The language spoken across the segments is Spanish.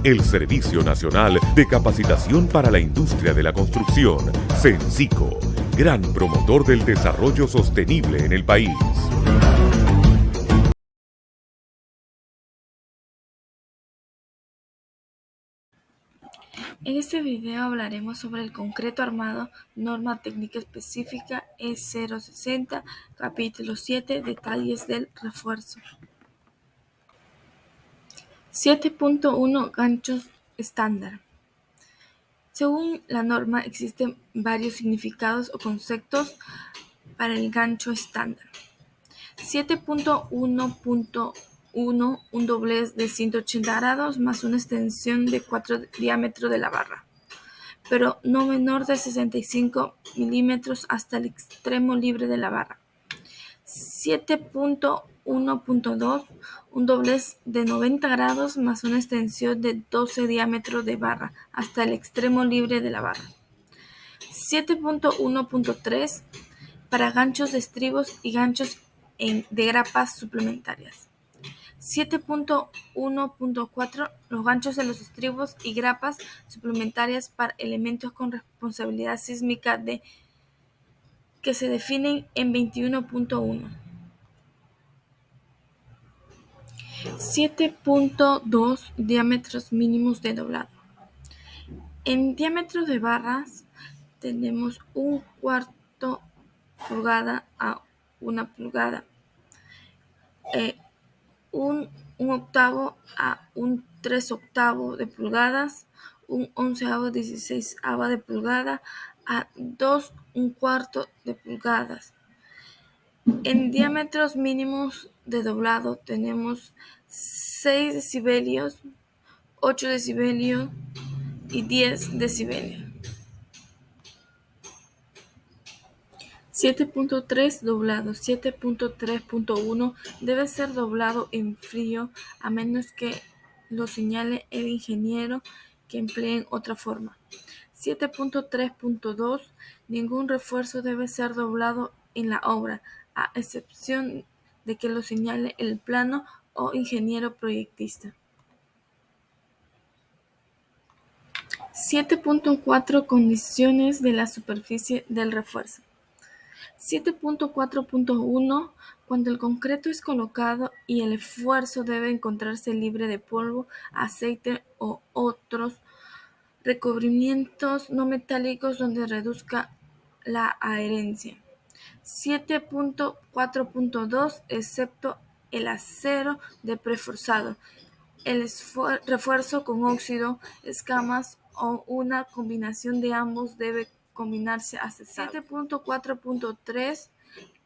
el Servicio Nacional de Capacitación para la Industria de la Construcción, CENSICO, gran promotor del desarrollo sostenible en el país. En este video hablaremos sobre el concreto armado, norma técnica específica E060, capítulo 7, detalles del refuerzo. 7.1 Ganchos estándar. Según la norma, existen varios significados o conceptos para el gancho estándar. 7.1.1 Un doblez de 180 grados más una extensión de 4 diámetro de la barra, pero no menor de 65 milímetros hasta el extremo libre de la barra. 7.1.2 Un doblez de 90 grados más una extensión de 12 diámetro de barra hasta el extremo libre de la barra. 7.1.3 Para ganchos de estribos y ganchos de grapas suplementarias. 7.1.4 Los ganchos de los estribos y grapas suplementarias para elementos con responsabilidad sísmica que se definen en 21.1. 7.2 Diámetros mínimos de doblado. En diámetros de barras tenemos 1/4 pulgada a 1 pulgada, un 1/8 a un 3/8 de pulgadas, un 11avo 16ava de pulgada a 2 1/4 de pulgadas. En diámetros mínimos de doblado tenemos 6 decibelios, 8 decibelios y 10 decibelios. 7.3 Doblado. 7.3.1 Debe ser doblado en frío a menos que lo señale el ingeniero que emplee otra forma. 7.3.2 Ningún refuerzo debe ser doblado en la obra, a excepción de que lo señale el plano o ingeniero proyectista. 7.4 Condiciones de la superficie del refuerzo. 7.4.1 Cuando el concreto es colocado y el refuerzo debe encontrarse libre de polvo, aceite o otros recubrimientos no metálicos donde reduzca la adherencia. 7.4.2 Excepto el acero de preforzado, el refuerzo con óxido, escamas o una combinación de ambos debe combinarse aceptable. 7.4.3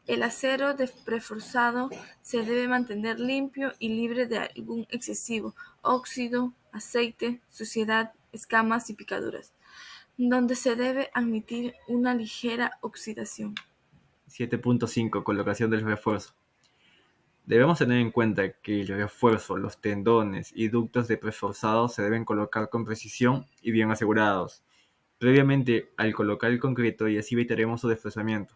El acero de preforzado se debe mantener limpio y libre de algún excesivo óxido, aceite, suciedad, escamas y picaduras, donde se debe admitir una ligera oxidación. 7.5 Colocación del refuerzo. Debemos tener en cuenta que el refuerzo, los tendones y ductos de preforzado se deben colocar con precisión y bien asegurados, previamente al colocar el concreto, y así evitaremos su desplazamiento.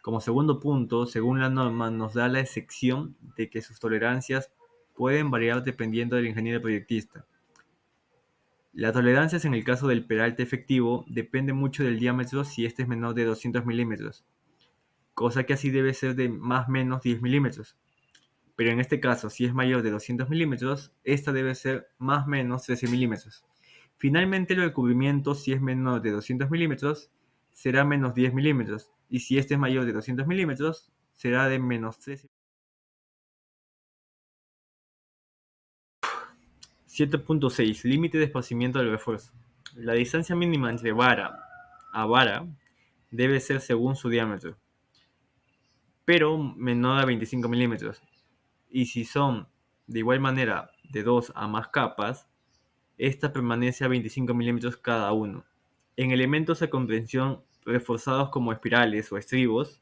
Como segundo punto, según la norma, nos da la excepción de que sus tolerancias pueden variar dependiendo del ingeniero proyectista. Las tolerancias en el caso del peralte efectivo depende mucho del diámetro si este es menor de 200 milímetros, cosa que así debe ser de más o menos 10 milímetros. Pero en este caso, si es mayor de 200 milímetros, esta debe ser más o menos 13 milímetros. Finalmente, el recubrimiento, si es menor de 200 milímetros, será menos 10 milímetros, y si este es mayor de 200 milímetros, será de menos 13. 7.6 Límite de esparcimiento del refuerzo. La distancia mínima entre vara a vara debe ser según su diámetro, pero menor a 25 milímetros. Y si son de igual manera de 2 a más capas, esta permanece a 25 milímetros cada uno. En elementos de contención reforzados como espirales o estribos,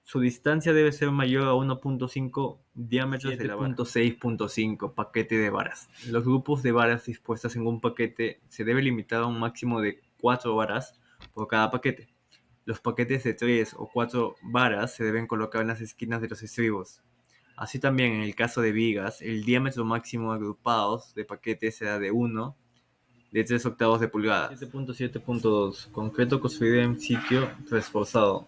su distancia debe ser mayor a 1.5 diámetros de la vara. 7.6.5 Paquete de varas. Los grupos de varas dispuestas en un paquete se debe limitar a un máximo de 4 varas por cada paquete. Los paquetes de 3 o 4 varas se deben colocar en las esquinas de los estribos. Así también en el caso de vigas, el diámetro máximo agrupados de paquetes será de 1 de 3/8 de pulgada. 7.7.2 Concreto construido en sitio reforzado.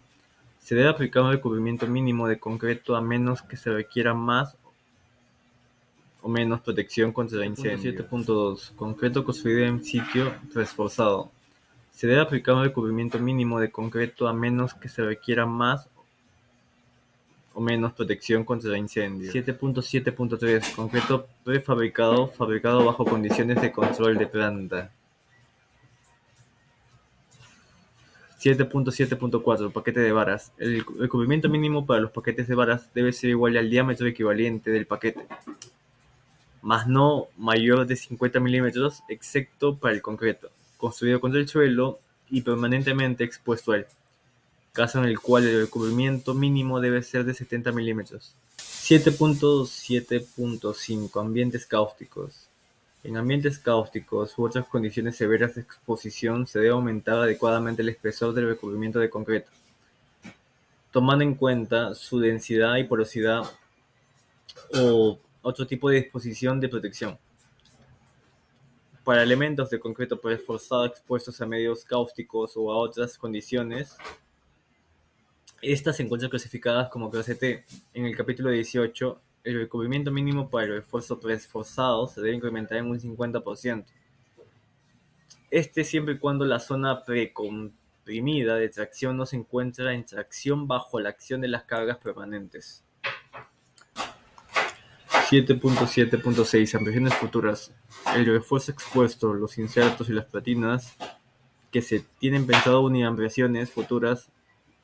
Se debe aplicar un recubrimiento mínimo de concreto a menos que se requiera más o menos protección contra incendio. 7.2 Concreto construido en sitio reforzado. Se debe aplicar un recubrimiento mínimo de concreto a menos que se requiera más o menos protección contra incendio. 7.7.3 Concreto prefabricado, fabricado bajo condiciones de control de planta. 7.7.4 Paquete de varas. El recubrimiento mínimo para los paquetes de varas debe ser igual al diámetro equivalente del paquete, más no mayor de 50 milímetros, excepto para el concreto, construido contra el suelo y permanentemente expuesto a él, caso en el cual el recubrimiento mínimo debe ser de 70 milímetros. 7.7.5 Ambientes cáusticos. En ambientes cáusticos u otras condiciones severas de exposición se debe aumentar adecuadamente el espesor del recubrimiento de concreto, tomando en cuenta su densidad y porosidad o otro tipo de disposición de protección. Para elementos de concreto reforzado expuestos a medios cáusticos o a otras condiciones, estas se encuentran clasificadas como clase T. En el capítulo 18, el recubrimiento mínimo para el refuerzo reforzado se debe incrementar en un 50%. Siempre y cuando la zona precomprimida de tracción no se encuentra en tracción bajo la acción de las cargas permanentes. 7.7.6 Ampliaciones futuras. El refuerzo expuesto, los insertos y las platinas que se tienen pensado unir a ampliaciones futuras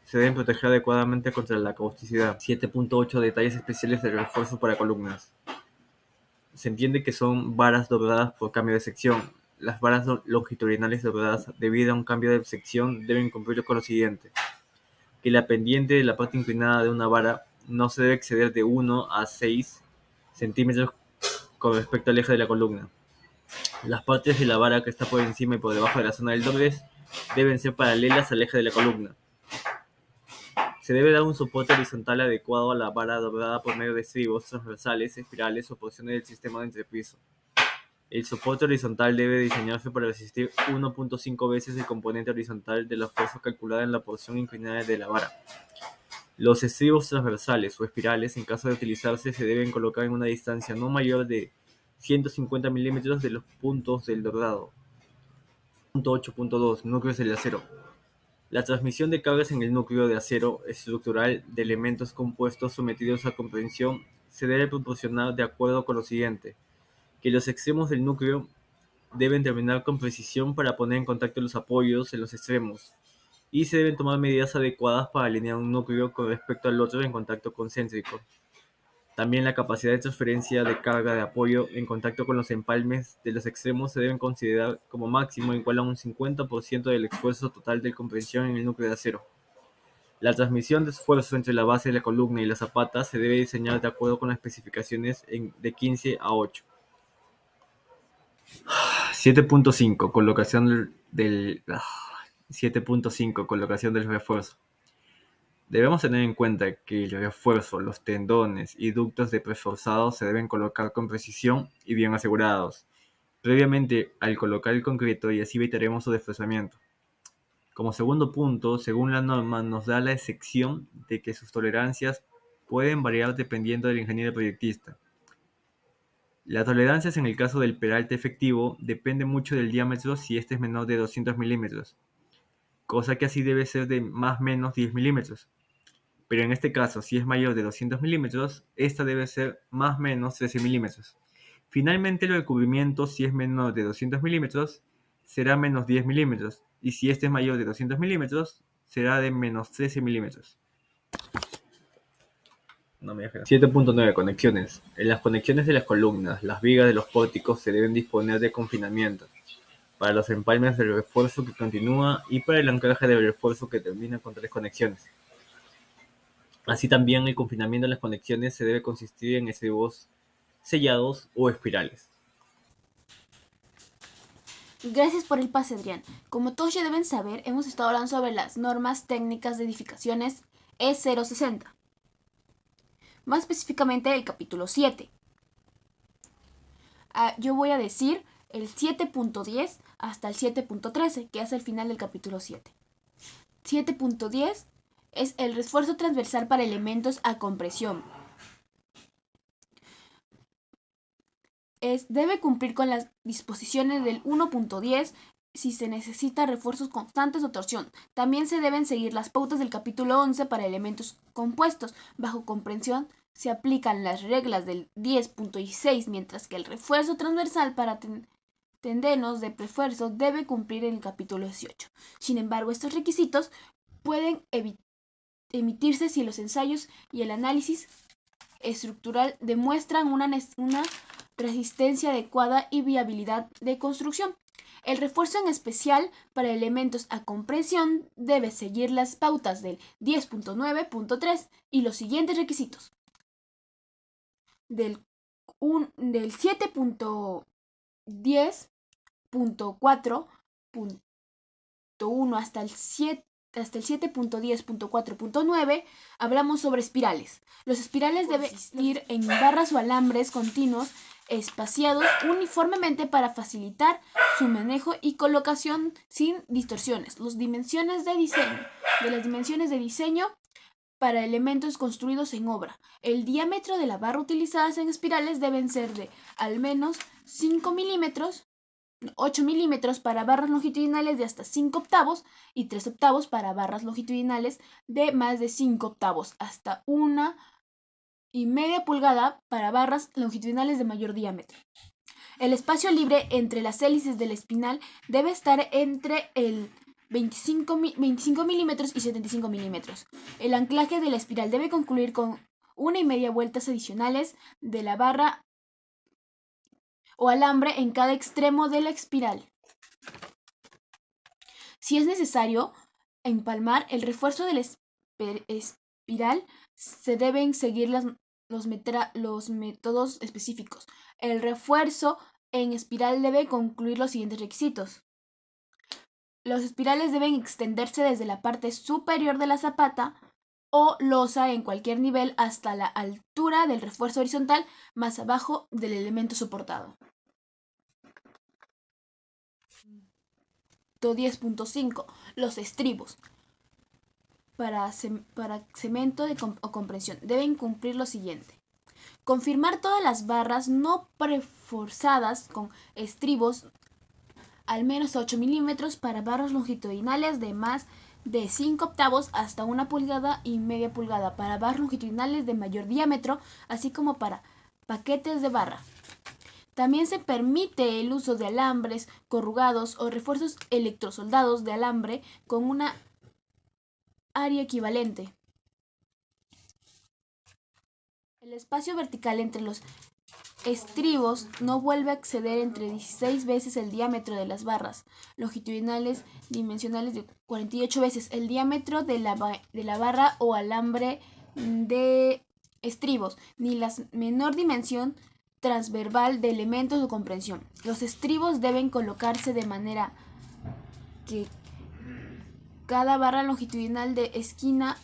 se deben proteger adecuadamente contra la causticidad. 7.8 Detalles especiales del refuerzo para columnas. Se entiende que son varas dobladas por cambio de sección. Las varas longitudinales dobladas debido a un cambio de sección deben cumplir con lo siguiente: que la pendiente de la parte inclinada de una vara no se debe exceder de 1 a 6 centímetros con respecto al eje de la columna. Las partes de la vara que está por encima y por debajo de la zona del doblez deben ser paralelas al eje de la columna. Se debe dar un soporte horizontal adecuado a la vara doblada por medio de estribos transversales, espirales o porciones del sistema de entrepiso. El soporte horizontal debe diseñarse para resistir 1.5 veces el componente horizontal de la fuerza calculada en la porción inclinada de la vara. Los estribos transversales o espirales, en caso de utilizarse, se deben colocar en una distancia no mayor de 150 milímetros de los puntos del doblado. 8.2 Núcleos del acero. La transmisión de cargas en el núcleo de acero estructural de elementos compuestos sometidos a compresión se debe proporcionar de acuerdo con lo siguiente: que los extremos del núcleo deben terminar con precisión para poner en contacto los apoyos en los extremos, y se deben tomar medidas adecuadas para alinear un núcleo con respecto al otro en contacto concéntrico. También la capacidad de transferencia de carga de apoyo en contacto con los empalmes de los extremos se deben considerar como máximo igual a un 50% del esfuerzo total de compresión en el núcleo de acero. La transmisión de esfuerzo entre la base de la columna y la zapata se debe diseñar de acuerdo con las especificaciones de 15 a 8. 7.5 Colocación del 7.5 Colocación del refuerzo. Debemos tener en cuenta que el refuerzo, los tendones y ductos de preforzado se deben colocar con precisión y bien asegurados previamente al colocar el concreto, y así evitaremos su desplazamiento. Como segundo punto, según la norma, nos da la excepción de que sus tolerancias pueden variar dependiendo del ingeniero proyectista. La tolerancia en el caso del peralte efectivo depende mucho del diámetro si este es menor de 200 milímetros, cosa que así debe ser de más o menos 10 milímetros. Pero en este caso, si es mayor de 200 milímetros, esta debe ser más o menos 13 milímetros. Finalmente, el recubrimiento, si es menor de 200 milímetros, será menos 10 milímetros, y si este es mayor de 200 milímetros, será de menos 13 milímetros. 7.9 Conexiones. En las conexiones de las columnas, las vigas de los pórticos se deben disponer de confinamiento para los empalmes del refuerzo que continúa y para el anclaje del refuerzo que termina con 3 conexiones. Así también el confinamiento de las conexiones se debe consistir en estribos sellados o espirales. Gracias por el pase, Adrián. Como todos ya deben saber, hemos estado hablando sobre las normas técnicas de edificaciones E060. más específicamente el capítulo 7. Yo voy a decir el 7.10 hasta el 7.13, que es el final del capítulo 7. 7.10 es el refuerzo transversal para elementos a compresión. Debe cumplir con las disposiciones del 1.10 si se necesita refuerzos constantes o torsión. También se deben seguir las pautas del capítulo 11 para elementos compuestos. Bajo comprensión se aplican las reglas del 10.6, mientras que el refuerzo transversal para tendenos de refuerzo debe cumplir en el capítulo 18. Sin embargo, estos requisitos pueden emitirse si los ensayos y el análisis estructural demuestran una resistencia adecuada y viabilidad de construcción. El refuerzo en especial para elementos a compresión debe seguir las pautas del 10.9.3 y los siguientes requisitos. Del 7.10.4.1 hasta el 7.10.4.9 hablamos sobre espirales. Los espirales deben existir en barras o alambres continuos espaciados uniformemente para facilitar su manejo y colocación sin distorsiones. Las dimensiones de diseño para elementos construidos en obra. El diámetro de la barra utilizadas en espirales deben ser de al menos 5 milímetros, 8 milímetros para barras longitudinales de hasta 5 octavos y 3 octavos para barras longitudinales de más de 5 octavos, hasta 1,5 pulgada para barras longitudinales de mayor diámetro. El espacio libre entre las hélices del espinal debe estar entre el 25 milímetros y 75 milímetros. El anclaje de la espiral debe concluir con 1,5 vueltas adicionales de la barra o alambre en cada extremo de la espiral. Si es necesario empalmar el refuerzo de la espiral, se deben seguir los métodos específicos. El refuerzo en espiral debe concluir los siguientes requisitos. Los espirales deben extenderse desde la parte superior de la zapata o losa en cualquier nivel hasta la altura del refuerzo horizontal más abajo del elemento soportado. 10.5. Los estribos para cemento o compresión deben cumplir lo siguiente. Confirmar todas las barras no preforzadas con estribos al menos 8 milímetros para barras longitudinales de más de 5 octavos hasta 1,5 pulgada para barras longitudinales de mayor diámetro, así como para paquetes de barra. También se permite el uso de alambres corrugados o refuerzos electrosoldados de alambre con una área equivalente. El espacio vertical entre los estribos no vuelve a exceder entre 16 veces el diámetro de las barras longitudinales dimensionales de 48 veces el diámetro de la barra o alambre de estribos, ni la menor dimensión transversal de elementos de comprensión. Los estribos deben colocarse de manera que cada barra longitudinal de esquina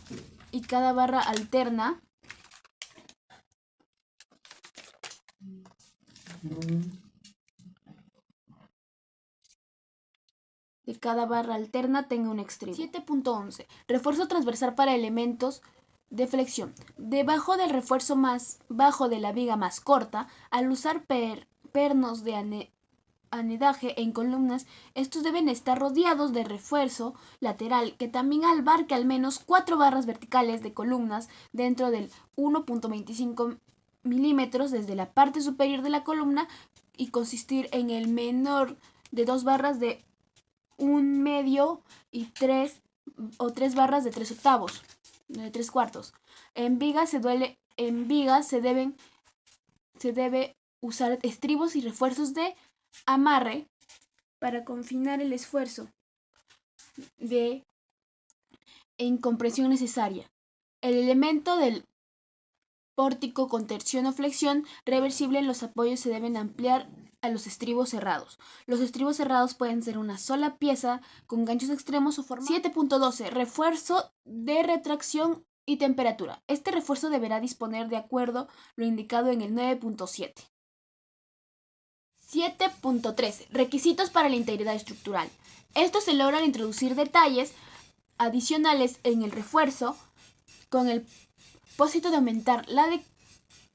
y cada barra alterna tenga un extremo. 7.11. Refuerzo transversal para elementos de flexión. Debajo del refuerzo más bajo de la viga más corta, al usar pernos de anedaje en columnas, estos deben estar rodeados de refuerzo lateral que también abarque al menos 4 barras verticales de columnas dentro del 1.25 milímetros desde la parte superior de la columna y consistir en el menor de 2 barras de 1/2 y 3 barras de 3 octavos, de 3 cuartos. En vigas se debe usar estribos y refuerzos de amarre para confinar el esfuerzo en compresión necesaria. El elemento del pórtico con torsión o flexión reversible en los apoyos se deben ampliar a los estribos cerrados. Los estribos cerrados pueden ser una sola pieza con ganchos extremos o formados. 7.12. Refuerzo de retracción y temperatura. Este refuerzo deberá disponer de acuerdo lo indicado en el 9.7. 7.13. Requisitos para la integridad estructural. Esto se logra al introducir detalles adicionales en el refuerzo con el propósito de aumentar la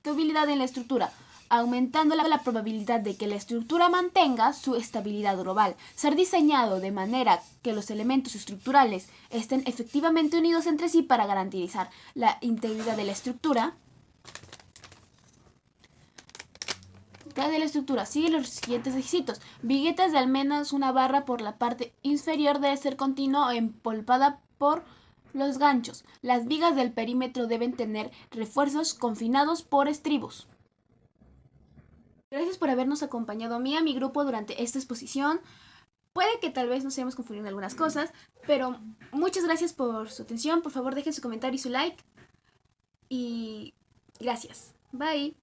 ductilidad en la estructura, aumentando la probabilidad de que la estructura mantenga su estabilidad global. Ser diseñado de manera que los elementos estructurales estén efectivamente unidos entre sí para garantizar la integridad de la estructura. Sigue los siguientes requisitos. Viguetas de al menos una barra por la parte inferior debe ser continua o empolvada por los ganchos. Las vigas del perímetro deben tener refuerzos confinados por estribos. Gracias por habernos acompañado a mí y a mi grupo durante esta exposición. Puede que tal vez nos hayamos confundido en algunas cosas, pero muchas gracias por su atención. Por favor, dejen su comentario y su like. Y gracias. Bye.